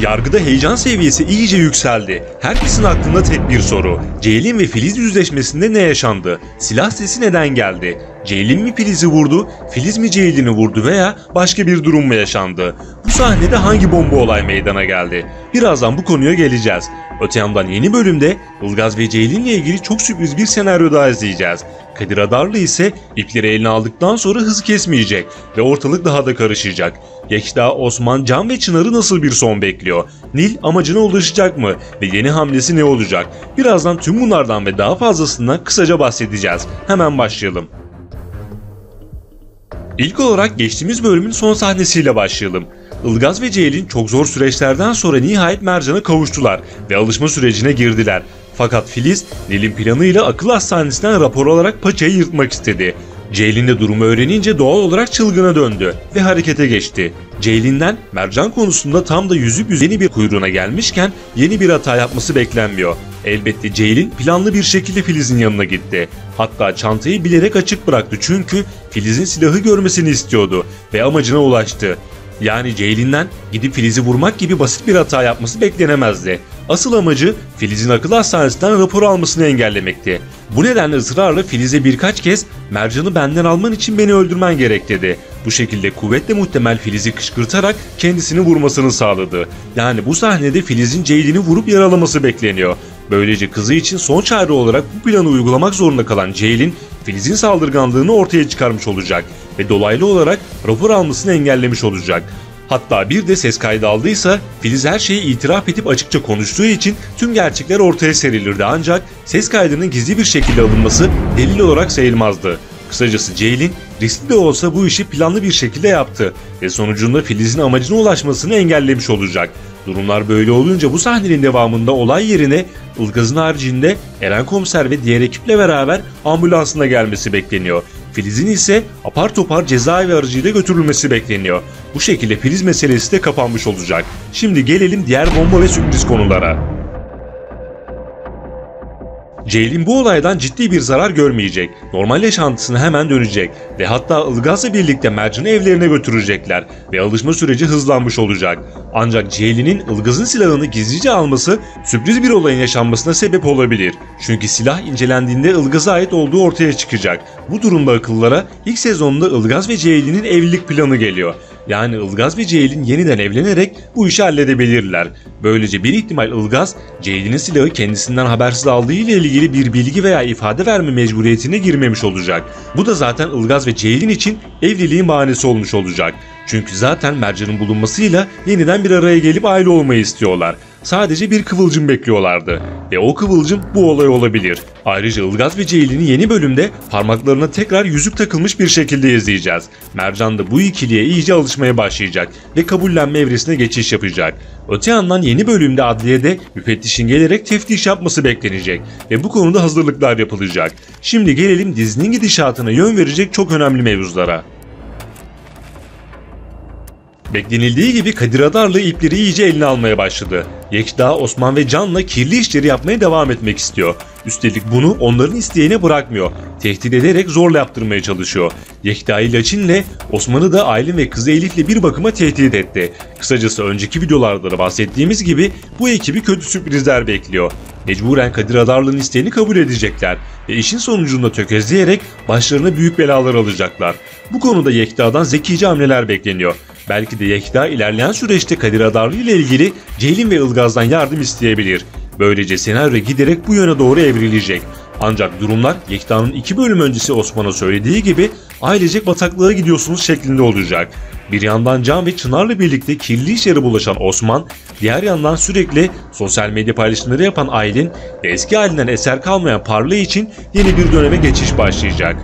Yargıda heyecan seviyesi iyice yükseldi. Herkesin aklında tek bir soru. Ceylin ve Filiz yüzleşmesinde ne yaşandı? Silah sesi neden geldi? Ceylin mi Filiz'i vurdu, Filiz mi Ceylin'i vurdu veya başka bir durum mu yaşandı? Bu sahnede hangi bomba olay meydana geldi? Birazdan bu konuya geleceğiz. Öte yandan yeni bölümde Ilgaz ve Ceylin'le ilgili çok sürpriz bir senaryo daha izleyeceğiz. Kadir Adarlı ise ipleri eline aldıktan sonra hızı kesmeyecek ve ortalık daha da karışacak. Yekta, Osman, Can ve Çınar'ı nasıl bir son bekliyor? Nil amacına ulaşacak mı? Ve yeni hamlesi ne olacak? Birazdan tüm bunlardan ve daha fazlasından kısaca bahsedeceğiz. Hemen başlayalım. İlk olarak geçtiğimiz bölümün son sahnesiyle başlayalım. Ilgaz ve Ceylin çok zor süreçlerden sonra nihayet Mercan'a kavuştular ve alışma sürecine girdiler. Fakat Filiz, Nil'in planıyla akıl hastanesinden rapor alarak paçayı yırtmak istedi. Ceylin de durumu öğrenince doğal olarak çılgına döndü ve harekete geçti. Ceylin'den Mercan konusunda tam da yüzüp yeni bir kuyruğuna gelmişken yeni bir hata yapması beklenmiyor. Elbette Ceylin planlı bir şekilde Filiz'in yanına gitti. Hatta çantayı bilerek açık bıraktı çünkü Filiz'in silahı görmesini istiyordu ve amacına ulaştı. Yani Ceylin'den gidip Filiz'i vurmak gibi basit bir hata yapması beklenemezdi. Asıl amacı Filiz'in akıl hastanesinden rapor almasını engellemekti. Bu nedenle ısrarla Filiz'e birkaç kez Mercan'ı benden alman için beni öldürmen gerek dedi. Bu şekilde kuvvetle muhtemel Filiz'i kışkırtarak kendisini vurmasını sağladı. Yani bu sahnede Filiz'in Ceylin'i vurup yaralaması bekleniyor. Böylece kızı için son çare olarak bu planı uygulamak zorunda kalan Ceylin, Filiz'in saldırganlığını ortaya çıkarmış olacak ve dolaylı olarak rapor almasını engellemiş olacak. Hatta bir de ses kaydı aldıysa Filiz her şeyi itiraf edip açıkça konuştuğu için tüm gerçekler ortaya serilirdi ancak ses kaydının gizli bir şekilde alınması delil olarak sayılmazdı. Kısacası Ceylin riskli de olsa bu işi planlı bir şekilde yaptı ve sonucunda Filiz'in amacına ulaşmasını engellemiş olacak. Durumlar böyle olunca bu sahnenin devamında olay yerine Ilgaz'ın haricinde Eren Komiser ve diğer ekiple beraber ambulansına gelmesi bekleniyor. Filiz'in ise apar topar cezaevi aracıyla götürülmesi bekleniyor. Bu şekilde Filiz meselesi de kapanmış olacak. Şimdi gelelim diğer bomba ve sürpriz konulara. Ceylin bu olaydan ciddi bir zarar görmeyecek, normal yaşantısına hemen dönecek ve hatta Ilgaz'la birlikte Mercan'ı evlerine götürecekler ve alışma süreci hızlanmış olacak. Ancak Ceylin'in Ilgaz'ın silahını gizlice alması sürpriz bir olayın yaşanmasına sebep olabilir. Çünkü silah incelendiğinde Ilgaz'a ait olduğu ortaya çıkacak. Bu durumda akıllara ilk sezonda Ilgaz ve Ceylin'in evlilik planı geliyor. Yani Ilgaz ve Ceylin yeniden evlenerek bu işi halledebilirler. Böylece bir ihtimal Ilgaz, Ceylin'in silahı kendisinden habersiz aldığı ile ilgili bir bilgi veya ifade verme mecburiyetine girmemiş olacak. Bu da zaten Ilgaz ve Ceylin için evliliğin bahanesi olmuş olacak. Çünkü zaten Mercan'ın bulunmasıyla yeniden bir araya gelip aile olmayı istiyorlar. Sadece bir kıvılcım bekliyorlardı ve o kıvılcım bu olay olabilir. Ayrıca Ilgaz ve Ceylin'i yeni bölümde parmaklarına tekrar yüzük takılmış bir şekilde izleyeceğiz. Mercan da bu ikiliye iyice alışmaya başlayacak ve kabullenme evresine geçiş yapacak. Öte yandan yeni bölümde adliyede müfettişin gelerek teftiş yapması beklenecek ve bu konuda hazırlıklar yapılacak. Şimdi gelelim dizinin gidişatına yön verecek çok önemli mevzulara. Beklenildiği gibi Kadir Adarlı ipleri iyice eline almaya başladı. Yekta, Osman ve Can'la kirli işleri yapmaya devam etmek istiyor. Üstelik bunu onların isteğine bırakmıyor. Tehdit ederek zorla yaptırmaya çalışıyor. Yekta'yı Laçin'le, Osman'ı da Aylin ve kızı Elif'le bir bakıma tehdit etti. Kısacası önceki videolarda da bahsettiğimiz gibi bu ekibi kötü sürprizler bekliyor. Mecburen Kadir Adarlı'nın isteğini kabul edecekler ve işin sonucunda tökezleyerek başlarına büyük belalar alacaklar. Bu konuda Yekta'dan zekice hamleler bekleniyor. Belki de Yekta ilerleyen süreçte Kadir Adarlı ile ilgili Ceylin ve Ilgaz'dan yardım isteyebilir. Böylece senaryo giderek bu yöne doğru evrilecek. Ancak durumlar Yekta'nın 2 bölüm öncesi Osman'a söylediği gibi ailecek bataklığa gidiyorsunuz şeklinde olacak. Bir yandan Can ve Çınar'la birlikte kirli işlere bulaşan Osman, diğer yandan sürekli sosyal medya paylaşımları yapan Aylin ve eski halinden eser kalmayan Parla için yeni bir döneme geçiş başlayacak.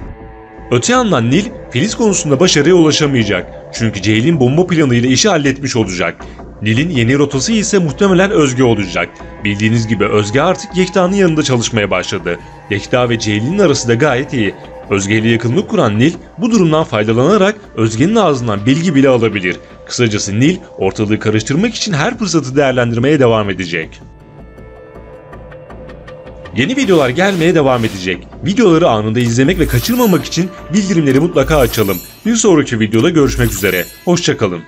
Öte yandan Nil, Filiz konusunda başarıya ulaşamayacak. Çünkü Ceylin bomba planıyla işi halletmiş olacak. Nil'in yeni rotası ise muhtemelen Özge olacak. Bildiğiniz gibi Özge artık Yekta'nın yanında çalışmaya başladı. Yekta ve Ceylin'in arası da gayet iyi. Özge ile yakınlık kuran Nil bu durumdan faydalanarak Özge'nin ağzından bilgi bile alabilir. Kısacası Nil ortalığı karıştırmak için her fırsatı değerlendirmeye devam edecek. Yeni videolar gelmeye devam edecek. Videoları anında izlemek ve kaçırmamak için bildirimleri mutlaka açalım. Bir sonraki videoda görüşmek üzere. Hoşça kalın.